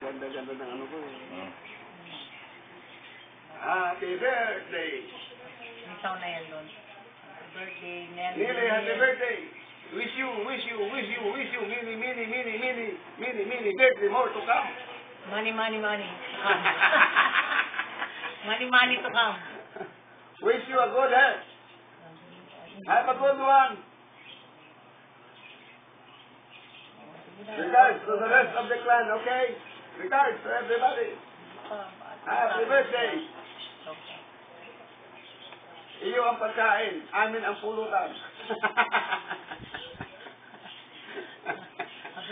ganda-ganda ng ano ko eh. Happy birthday! Isaw na yan doon. Happy birthday, Nelly. Nili, happy birthday! Wish you many birthday more to come. Money. money to come. Wish you a good health. Have a good one. Regards to the rest of the clan, okay? Regards to everybody. Happy birthday. Iyo ang pagkain, amin ang pulutan.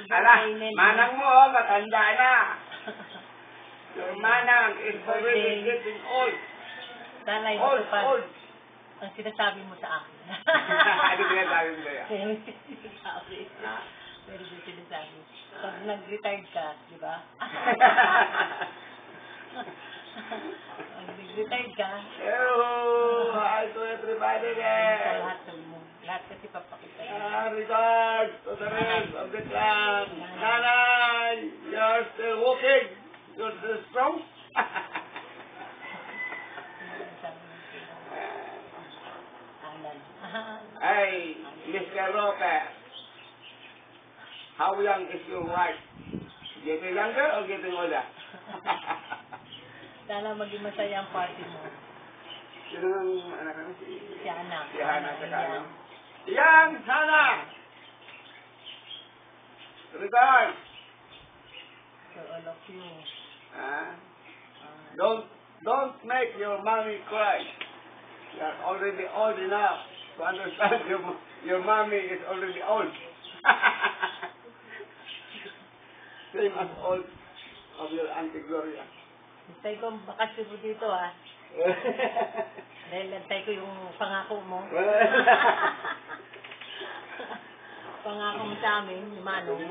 Ala, manang mo, matanda na. Your manang is already getting old. Tanay, Old. Ang sinasabi mo sa akin. Ano sinasabi mo kaya? Sinasabi. Pero yung sinasabi. Pag nag-retired ka, di ba? Pag nag-retired ka. Hello! Hi to everybody there! Sa lahat mo. Lahat kasi papakita. Regards to the rest of the clan. Nanay, you're still walking. You're still strong. Hey, Mr. Lopez. How young is your wife? Getting younger or getting older? Sana maging masaya ang party mo. Sino ang anak namin? Si Hana. Si Hana sa kano. Yan, Hana! Regards! To all of you. Don't make your mommy cry. You are already old enough to understand your mommy is already old. Same as old of your Auntie Gloria. Hintay ko ang bakasyon mo dito Dahil hintay ko yung pangako mo. Pangako mo sa amin, ni Manong.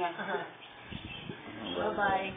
Bye-bye.